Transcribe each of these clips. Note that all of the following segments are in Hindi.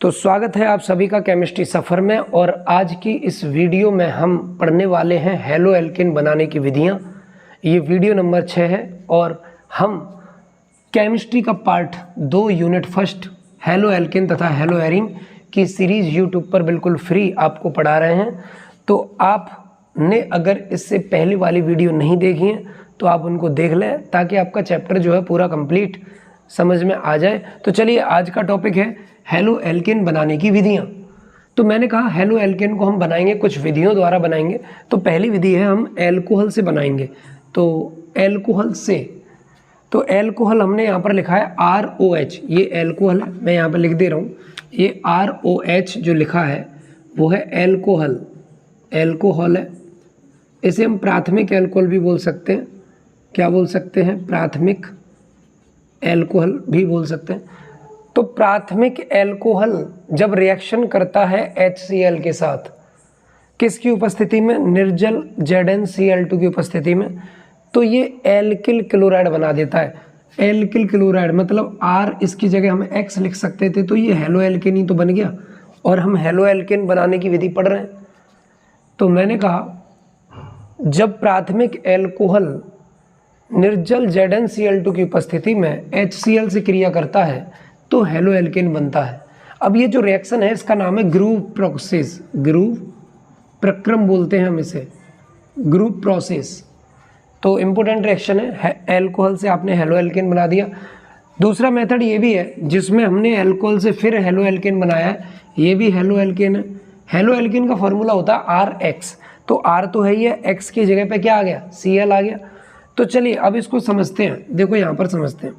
तो स्वागत है आप सभी का केमिस्ट्री सफ़र में। और आज की इस वीडियो में हम पढ़ने वाले हैं हेलो एल्केन बनाने की विधियां। ये वीडियो नंबर 6 है और हम केमिस्ट्री का part 2 unit first halo alkane तथा हेलो एरीन की सीरीज़ यूट्यूब पर बिल्कुल फ्री आपको पढ़ा रहे हैं। तो आपने अगर इससे पहले वाली वीडियो नहीं देखी है तो आप उनको देख लें ताकि आपका चैप्टर जो है पूरा कंप्लीट समझ में आ जाए। तो चलिए आज का टॉपिक है हेलो एल्केन बनाने की विधियां। तो मैंने कहा हेलो एल्केन को हम बनाएंगे कुछ विधियों द्वारा बनाएंगे। तो पहली विधि है हम एल्कोहल से बनाएंगे। तो एल्कोहल से, तो एल्कोहल हमने यहाँ पर लिखा है ROH, ये एल्कोहल है, मैं यहाँ पर लिख दे रहा हूँ। ये ROH जो लिखा है वो है एल्कोहल, एल्कोहल है। इसे हम प्राथमिक एल्कोहल भी बोल सकते हैं। क्या बोल सकते हैं? प्राथमिक एल्कोहल भी बोल सकते हैं। तो प्राथमिक एल्कोहल जब रिएक्शन करता है HCl के साथ, किसकी उपस्थिति में? निर्जल ZnCl2 की उपस्थिति में, तो ये एल्किल क्लोराइड बना देता है। एल्किल क्लोराइड मतलब R, इसकी जगह हम X लिख सकते थे, तो ये हेलो एल्केन ही तो बन गया। और हम हेलो एल्केन बनाने की विधि पढ़ रहे हैं। तो मैंने कहा जब प्राथमिक एल्कोहल निर्जल ZnCl2 की उपस्थिति में HCl से क्रिया करता है तो हेलो एल्केन बनता है। अब ये जो रिएक्शन है इसका नाम है ग्रूव प्रोसेस, ग्रूव प्रक्रम बोलते हैं हम इसे, ग्रूव प्रोसेस। तो इम्पोर्टेंट रिएक्शन है। एल्कोहल से आपने हेलो एल्केन बना दिया। दूसरा मेथड ये भी है जिसमें हमने एल्कोहल से फिर हेलो एल्केन बनाया है, ये भी हेलो एल्केन है। हेलो एल्केन का फॉर्मूला होता है RH। तो R तो है ही है, X की जगह पे क्या आ गया? Cl आ गया। तो चलिए अब इसको समझते हैं। देखो यहाँ पर समझते हैं।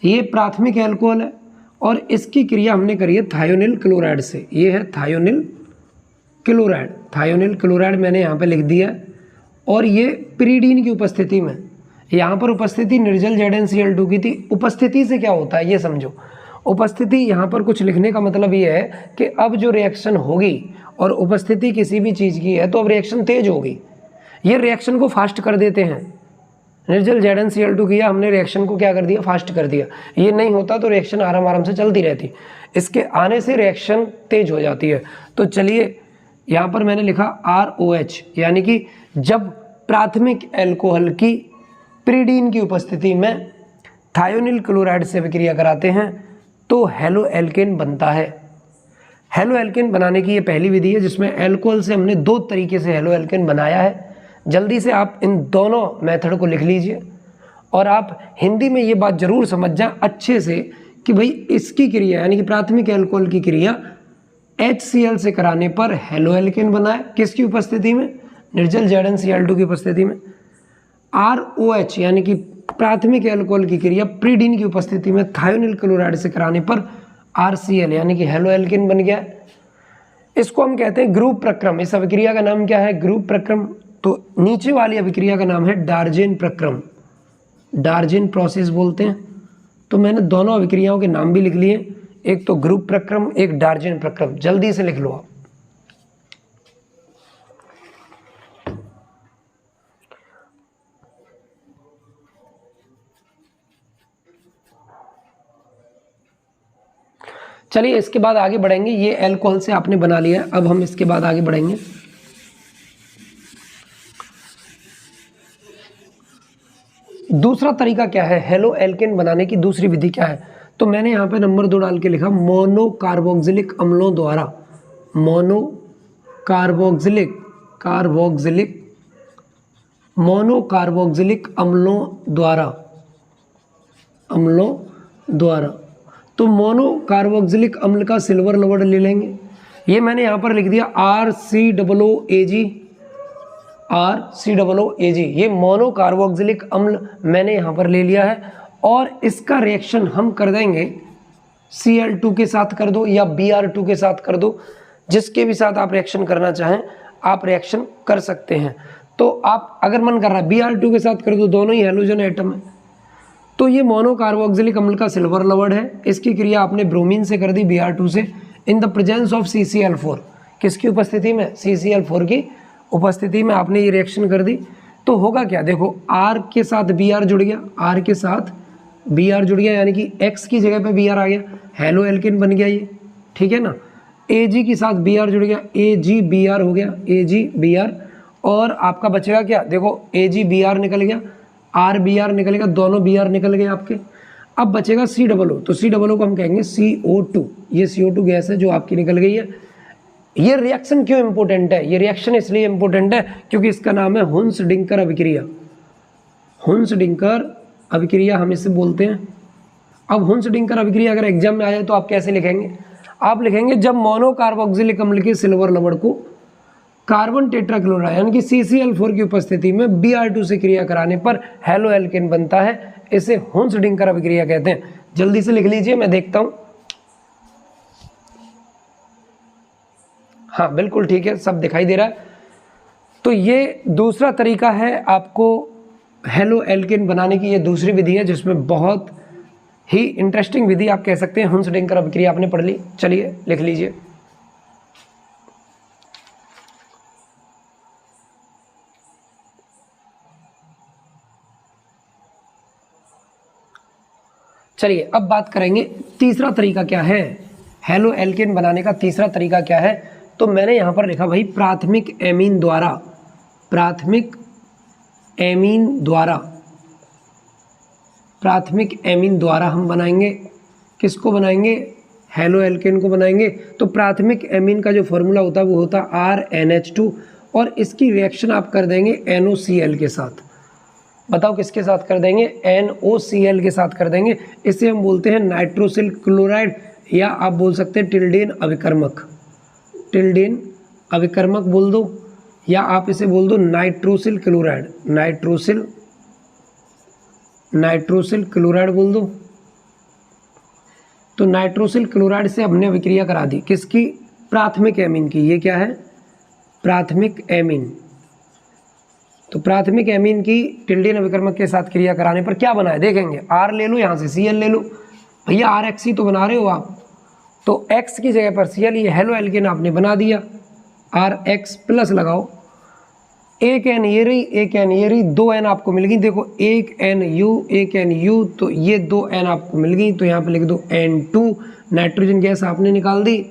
ये प्राथमिक एल्कोहल है और इसकी क्रिया हमने करी है थायोनिल क्लोराइड से। ये है थायोनिल क्लोराइड, थायोनिल क्लोराइड मैंने यहाँ पे लिख दिया। और ये पिरीडीन की उपस्थिति में, यहाँ पर उपस्थिति निर्जल ZnCl2 की थी। उपस्थिति से क्या होता है ये समझो। उपस्थिति यहाँ पर कुछ लिखने का मतलब ये है कि अब जो रिएक्शन होगी और उपस्थिति किसी भी चीज़ की है तो अब रिएक्शन तेज होगी। ये रिएक्शन को फास्ट कर देते हैं। निर्जल ZnCl2 किया हमने, रिएक्शन को क्या कर दिया? फास्ट कर दिया। ये नहीं होता तो रिएक्शन आराम से चलती रहती। इसके आने से रिएक्शन तेज हो जाती है। तो चलिए यहाँ पर मैंने लिखा ROH, यानी कि जब प्राथमिक एल्कोहल की पिरीडीन की उपस्थिति में थायोनिल क्लोराइड से विक्रिया कराते हैं तो हेलो एल्केन बनता है। हेलो एल्केन बनाने की ये पहली विधि है जिसमें एल्कोहल से हमने 2 तरीके से हेलो एल्केन बनाया है। जल्दी से आप इन दोनों मेथड को लिख लीजिए और आप हिंदी में ये बात जरूर समझ जाएं अच्छे से कि भाई इसकी क्रिया यानी कि प्राथमिक एल्कोहल की क्रिया HCl से कराने पर हेलो एल्केन बना है। किसकी उपस्थिति में? निर्जल ZnCl2 की उपस्थिति में। ROH यानी कि प्राथमिक एल्कोहल की क्रिया पिरीडीन की उपस्थिति में थायोनिल क्लोराइड से कराने पर RCl यानी कि हेलो एल्केन बन गया। इसको हम कहते हैं ग्रुप प्रक्रम। इस अभिक्रिया का नाम क्या है? ग्रुप प्रक्रम। तो नीचे वाली अभिक्रिया का नाम है डार्जेन प्रक्रम, डार्जेन प्रोसेस बोलते हैं। तो मैंने दोनों अभिक्रियाओं के नाम भी लिख लिए, एक तो ग्रुप प्रक्रम, एक डार्जेन प्रक्रम। जल्दी से लिख लो आप। चलिए इसके बाद आगे बढ़ेंगे। ये एल्कोहल से आपने बना लिया, अब हम इसके बाद आगे बढ़ेंगे। दूसरा तरीका क्या है हेलो एल्केन बनाने की? दूसरी विधि क्या है? तो मैंने यहाँ पे नंबर 2 डाल के लिखा मोनोकार्बोक्सिलिक अम्लों द्वारा, मोनोकार्बोक्सिलिक अम्लों द्वारा। तो मोनोकार्बोक्सिलिक अम्ल का सिल्वर लवण ले लेंगे। ये मैंने यहाँ पर लिख दिया RCOOAG। ये मोनोकार्बोक्सिलिक अम्ल मैंने यहाँ पर ले लिया है और इसका रिएक्शन हम कर देंगे Cl2 के साथ कर दो या Br2 के साथ कर दो। जिसके भी साथ आप रिएक्शन करना चाहें आप रिएक्शन कर सकते हैं। तो आप अगर मन कर रहा है Br2 के साथ कर दो, दोनों ही हैलोजन एटम है। तो ये मोनोकार्बोक्सिलिक अम्ल का सिल्वर लवण है। इसकी क्रिया आपने ब्रोमीन से कर दी Br2 से in the presence of CCl4। किसकी उपस्थिति में? CCl4 की उपस्थिति में आपने ये रिएक्शन कर दी। तो होगा क्या? देखो R के साथ Br जुड़ गया, R के साथ Br जुड़ गया यानी कि X की जगह पे Br आ गया, हेलो एल्केन बन गया ये। ठीक है ना। Ag के साथ Br जुड़ गया, AgBr हो गया, AgBr, और आपका बचेगा क्या, देखो AgBr निकल गया, RBr निकलेगा, दोनों Br निकल गए आपके। अब बचेगा COO, तो COO को हम कहेंगे CO2। ये CO2 गैस है जो आपकी निकल गई है। ये रिएक्शन क्यों इंपॉर्टेंट है, ये रिएक्शन इसलिए इंपॉर्टेंट है क्योंकि इसका नाम है हुंस-डिंकर अभिक्रिया। हुंस-डिंकर अभिक्रिया हम इसे बोलते हैं। अब हुंस-डिंकर अभिक्रिया अगर एग्जाम में आ जाए तो आप कैसे लिखेंगे, आप लिखेंगे जब मोनोकार्बोक्सिलिक अम्ल के सिल्वर लवण को कार्बन टेट्राक्लोराइड यानी कि CCl4 की उपस्थिति में Br2 से क्रिया कराने पर हेलो एल्केन बनता है। इसे हुंस-डिंकर अभिक्रिया कहते हैं। जल्दी से लिख लीजिए, मैं देखता हूं। हाँ बिल्कुल ठीक है, सब दिखाई दे रहा है। तो ये दूसरा तरीका है आपको हेलो एल्केन बनाने की, ये दूसरी विधि है जिसमें बहुत ही इंटरेस्टिंग विधि आप कह सकते हैं। हुंस-डिंकर अभिक्रिया आपने पढ़ ली, चलिए लिख लीजिए। चलिए अब बात करेंगे तीसरा तरीका क्या है, हेलो एल्केन बनाने का तीसरा तरीका क्या है। तो मैंने यहाँ पर लिखा भाई प्राथमिक एमीन द्वारा, प्राथमिक एमीन द्वारा हम बनाएंगे, किसको बनाएंगे, हेलो एल्केन को बनाएंगे। तो प्राथमिक एमीन का जो फॉर्मूला होता है वो होता है RNH2, और इसकी रिएक्शन आप कर देंगे NOCl के साथ। बताओ किसके साथ कर देंगे, NOCl के साथ कर देंगे। इसे हम बोलते हैं नाइट्रोसिल क्लोराइड, या आप बोल सकते हैं टिल्डेन अभिकर्मक, टिल्डेन अभिकर्मक बोल दो, या आप इसे बोल दो नाइट्रोसिल क्लोराइड, नाइट्रोसिल क्लोराइड बोल दो। तो नाइट्रोसिल क्लोराइड से हमने अभिक्रिया करा दी, किसकी, प्राथमिक एमीन की। ये क्या है, प्राथमिक एमीन। तो प्राथमिक एमीन की टिल्डेन अभिकर्मक के साथ क्रिया कराने पर क्या बना है देखेंगे। R ले लो, यहाँ से Cl ले लो, भैया RX ही तो बना रहे हो आप, तो X की जगह पर Cl, ये हेलो एल्केन आपने बना दिया। RX प्लस लगाओ, एक N ये रही, एक N ये रही, 2 N आपको मिल गई। देखो एक NU, एक NU, तो ये 2 N आपको मिल गई। तो यहाँ पे लिख दो N2, नाइट्रोजन गैस आपने निकाल दी।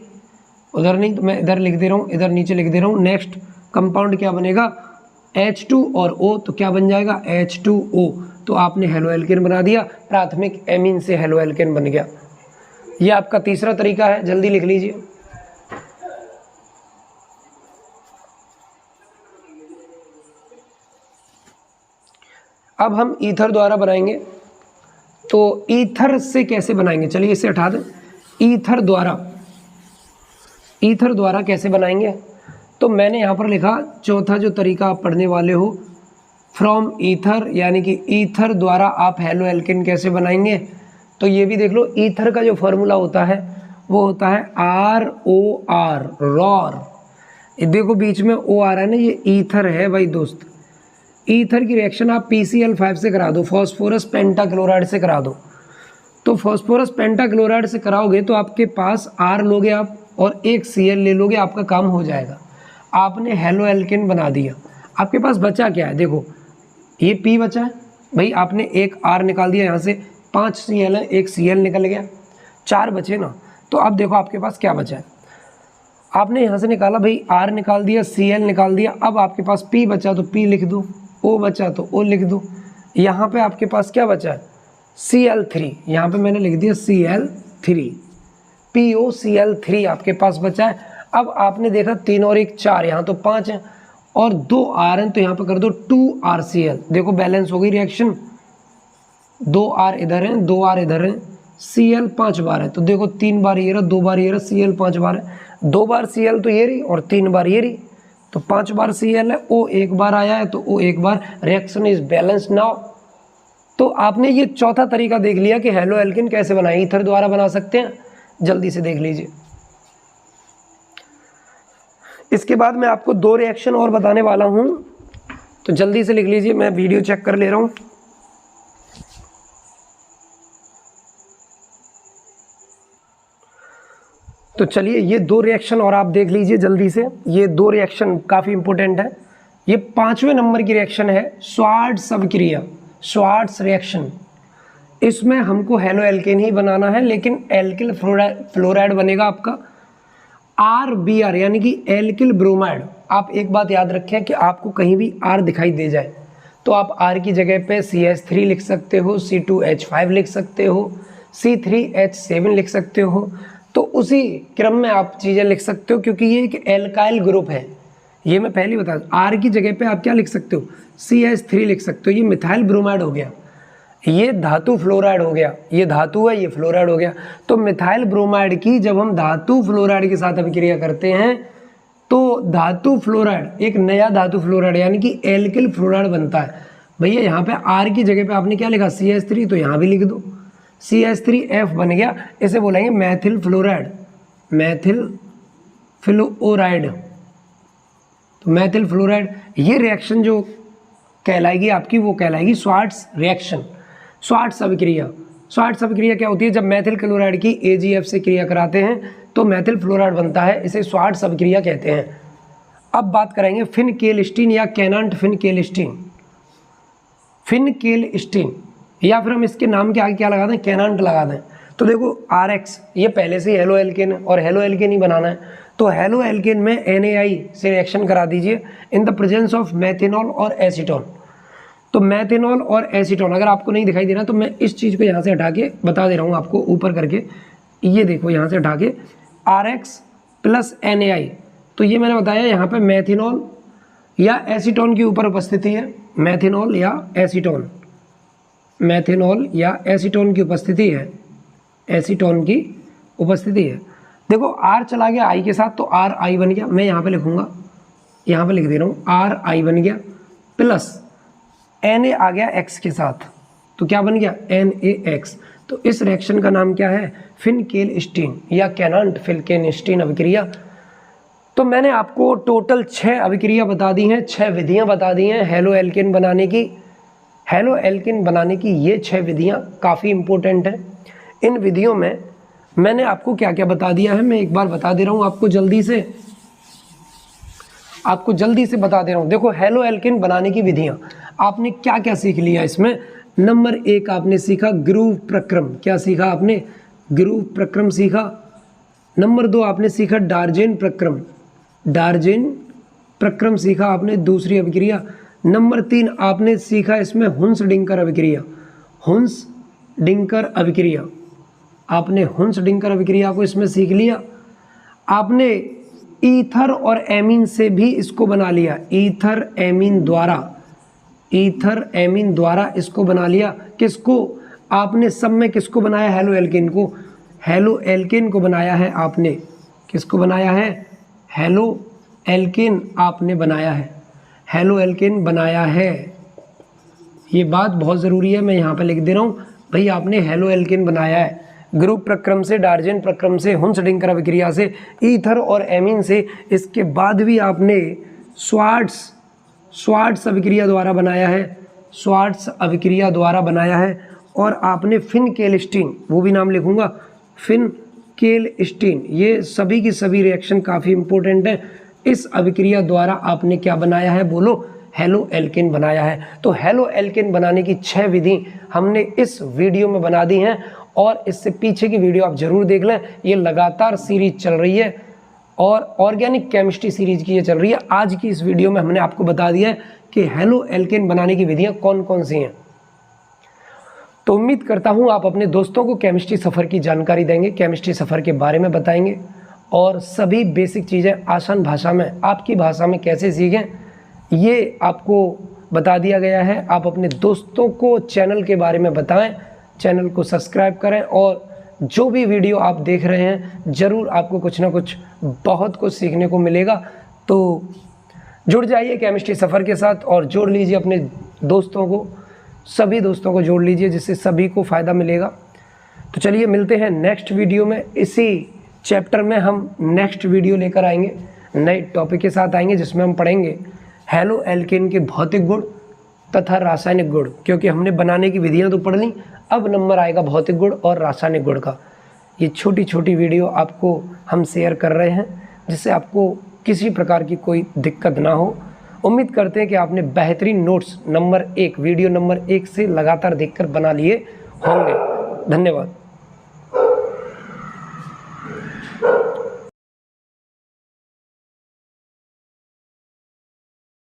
उधर नहीं तो मैं इधर लिख दे रहा हूँ, इधर नीचे लिख दे रहा हूँ। नेक्स्ट कंपाउंड क्या बनेगा, H2 और O, तो क्या बन जाएगा H2O। तो आपने हेलो एल्केन बना दिया, प्राथमिक एमीन से हेलो एल्केन बन गया। ये आपका तीसरा तरीका है, जल्दी लिख लीजिए। अब हम ईथर द्वारा बनाएंगे। तो ईथर से कैसे बनाएंगे, चलिए इसे हटा दें। ईथर द्वारा कैसे बनाएंगे, तो मैंने यहाँ पर लिखा चौथा जो तरीका आप पढ़ने वाले हो, फ्रॉम ईथर, यानी कि ईथर द्वारा आप हेलो एल्केन कैसे बनाएंगे। तो ये भी देख लो, ईथर का जो फॉर्मूला होता है वो होता है ROR, रॉर। देखो बीच में O आ रहा है ना, ये ईथर है भाई दोस्त। ईथर की रिएक्शन आप PCl5 से करा दो, फॉस्फोरस पेंटाक्लोराइड से करा दो। तो फॉस्फोरस पेंटाक्लोराइड से कराओगे तो आपके पास R लोगे आप और एक Cl ले लोगे, आपका काम हो जाएगा। आपने हेलो एल्केन बना दिया। आपके पास बचा क्या है, देखो ये P बचा है भाई, आपने एक R निकाल दिया, यहाँ से 5 Cl है, एक Cl निकल गया, 4 बचे ना। तो अब देखो आपके पास क्या बचा है, आपने यहाँ से निकाला भाई, R निकाल दिया, Cl निकाल दिया। अब आपके पास P बचा तो P लिख दो, O बचा तो O लिख दो। यहाँ पे आपके पास क्या बचा है, Cl3, यहाँ पे मैंने लिख दिया Cl3, POCl3 आपके पास बचा है। अब आपने देखा 3 और 1 4, यहाँ तो 5 है और 2 R हैं, तो यहाँ पे कर दो 2RCl। देखो बैलेंस हो गई रिएक्शन, 2 R इधर हैं, 2 R इधर हैं, Cl 5 बार है। तो देखो 3 बार ये रहा, 2 बार ये रहा, Cl 5 बार है, 2 बार Cl तो ये रही और 3 बार ये रही, तो 5 बार Cl है। O 1 बार आया है तो O 1 bar, reaction is balance now. तो आपने ये चौथा तरीका देख लिया कि हेलो एल्केन कैसे बनाए, ईथर द्वारा बना सकते हैं। जल्दी से देख लीजिए। इसके बाद मैं आपको 2 रिएक्शन और बताने वाला हूं, तो जल्दी से लिख लीजिए, मैं वीडियो चेक कर ले रहा हूं। तो चलिए ये 2 रिएक्शन और आप देख लीजिए जल्दी से। ये 2 रिएक्शन काफ़ी इंपॉर्टेंट है। ये 5वें नंबर की रिएक्शन है, श्वार्ट्ज अभिक्रिया, श्वार्ट्ज रिएक्शन। इसमें हमको हेलो एल्केन ही बनाना है, लेकिन एल्किल फ्लोराइड बनेगा आपका, RBr यानी कि एल्किल ब्रोमाइड। आप एक बात याद रखें कि आपको कहीं भी R दिखाई दे जाए तो आप R की जगह पे CH3 लिख सकते हो, C2H5 लिख सकते हो, C3H7 लिख सकते हो। तो उसी क्रम में आप चीज़ें लिख सकते हो क्योंकि ये एक एल्काइल ग्रुप है। ये मैं पहले बता दूं, R की जगह पे आप क्या लिख सकते हो, CH3 लिख सकते हो। ये मिथाइल ब्रोमाइड हो गया, ये धातु फ्लोराइड हो गया, ये धातु है, ये फ्लोराइड हो गया। तो मिथाइल ब्रोमाइड की जब हम धातु फ्लोराइड के साथ अभिक्रिया करते हैं तो धातु फ्लोराइड एक नया धातु फ्लोराइड यानी कि एल्किल फ्लोराइड बनता है। भैया यहाँ पे R की जगह पे आपने क्या लिखा, CH3, तो यहाँ भी लिख दो, CH3F बन गया। इसे बोलेंगे मैथिल फ्लोराइड, मैथिल फ्लोराइड। तो मैथिल फ्लोराइड ये रिएक्शन जो कहलाएगी आपकी, वो कहलाएगी स्वार्ट्स रिएक्शन, स्वार्ट्स अभिक्रिया। स्वार्ट्स अभिक्रिया क्या होती है, जब मैथिल क्लोराइड की AgF से क्रिया कराते हैं तो मैथिल फ्लोराइड बनता है, इसे स्वार्ट्स अभिक्रिया कहते हैं। अब बात करेंगे फिनकेलस्टीन या कैनांट फिनकेलस्टीन, फिनकेलस्टीन, या फिर हम इसके नाम के आगे क्या लगा दें, कैनांट लगा दें। तो देखो RX ये पहले से हेलो एल्केन है और हेलो एल्केन ही बनाना है, तो हेलो एल्केन में NaI से रिएक्शन करा दीजिए in the presence of methanol और एसीटोन। तो मेथेनॉल और एसीटोन अगर आपको नहीं दिखाई दे रहा तो मैं इस चीज़ को यहाँ से हटा के बता दे रहा हूँ आपको ऊपर करके, ये देखो यहाँ से हटा के RX प्लस NaI। तो ये मैंने बताया यहाँ पे मेथेनॉल या एसीटोन की ऊपर उपस्थिति है, मेथेनॉल या एसीटोन, मेथेनॉल या एसीटोन की उपस्थिति है, एसीटोन की उपस्थिति है। देखो R चला गया I के साथ तो RI बन गया, मैं यहाँ पे लिखूँगा, यहाँ पे लिख दे रहा हूँ RI बन गया, प्लस Na आ गया X के साथ, तो क्या बन गया NaX। तो इस रिएक्शन का नाम क्या है, फिनकेलस्टीन या कैनांट फिनकेलस्टीन अभिक्रिया। तो मैंने आपको टोटल 6 अभिक्रिया बता दी हैं, 6 विधियां बता दी हैं हेलो एल्केन बनाने की। हेलो एल्केन बनाने की ये 6 विधियां काफ़ी इंपॉर्टेंट हैं। इन विधियों में मैंने आपको क्या क्या बता दिया है, मैं एक बार बता दे रहा हूँ आपको, जल्दी से बता दे रहा हूँ। देखो हेलो एल्केन बनाने की विधियां आपने क्या क्या सीख लिया इसमें। नंबर 1 आपने सीखा ग्रूव प्रक्रम, क्या सीखा आपने, ग्रूव प्रक्रम सीखा। नंबर 2 आपने सीखा डार्जेन प्रक्रम, डार्जेन प्रक्रम सीखा आपने, दूसरी अभिक्रिया। नंबर 3 आपने सीखा इसमें हुंस डिंकर अभिक्रिया, हुंस डिंकर अभिक्रिया, आपने हुंस डिंकर अभिक्रिया को इसमें सीख लिया। आपने ईथर और एमीन से भी इसको बना लिया, ईथर एमीन द्वारा इसको बना लिया। किसको, आपने सब में किसको बनाया, हेलो एल्केन को, हेलो एल्केन को बनाया है आपने। किसको बनाया है, हेलो एल्केन आपने बनाया है, हेलो एल्केन बनाया है। ये बात बहुत ज़रूरी है, मैं यहाँ पे लिख दे रहा हूँ भाई, आपने हेलो एल्केन बनाया है। ग्रुप प्रक्रम से, डार्जेन प्रक्रम से, हुंस डिंकर अभिक्रिया से, ईथर और एमीन से। इसके बाद भी आपने स्वार्ट्स अभिक्रिया द्वारा बनाया है, स्वार्ट्स अभिक्रिया द्वारा बनाया है। और आपने फिनकेलस्टीन, वो भी नाम लिखूंगा, फिनकेलस्टीन। ये सभी की सभी रिएक्शन काफ़ी इंपॉर्टेंट है। इस अभिक्रिया द्वारा आपने क्या बनाया है, बोलो, हेलो एल्केन बनाया है। तो हेलो एल्केन बनाने की 6 विधि हमने इस वीडियो में बना दी हैं, और इससे पीछे की वीडियो आप जरूर देख लें। ये लगातार सीरीज चल रही है और ऑर्गेनिक केमिस्ट्री सीरीज की ये चल रही है। आज की इस वीडियो में हमने आपको बता दिया है कि हेलो एल्केन बनाने की विधियां कौन कौन सी हैं। तो उम्मीद करता हूं आप अपने दोस्तों को केमिस्ट्री सफ़र की जानकारी देंगे, केमिस्ट्री सफ़र के बारे में बताएंगे, और सभी बेसिक चीज़ें आसान भाषा में, आपकी भाषा में कैसे सीखें ये आपको बता दिया गया है। आप अपने दोस्तों को चैनल के बारे में बताएं, चैनल को सब्सक्राइब करें, और जो भी वीडियो आप देख रहे हैं ज़रूर आपको कुछ ना कुछ बहुत कुछ सीखने को मिलेगा। तो जुड़ जाइए केमिस्ट्री सफ़र के साथ और जोड़ लीजिए अपने दोस्तों को, सभी दोस्तों को जोड़ लीजिए, जिससे सभी को फ़ायदा मिलेगा। तो चलिए मिलते हैं नेक्स्ट वीडियो में। इसी चैप्टर में हम नेक्स्ट वीडियो लेकर आएंगे, नए टॉपिक के साथ आएंगे, जिसमें हम पढ़ेंगे हेलो एल्केन के भौतिक गुण तथा रासायनिक गुण। क्योंकि हमने बनाने की विधियां तो पढ़ ली, अब नंबर आएगा भौतिक गुण और रासायनिक गुण का। ये छोटी छोटी वीडियो आपको हम शेयर कर रहे हैं, जिससे आपको किसी प्रकार की कोई दिक्कत ना हो। उम्मीद करते हैं कि आपने बेहतरीन नोट्स नंबर 1, वीडियो नंबर 1 से लगातार देखकर बना लिए होंगे। धन्यवाद।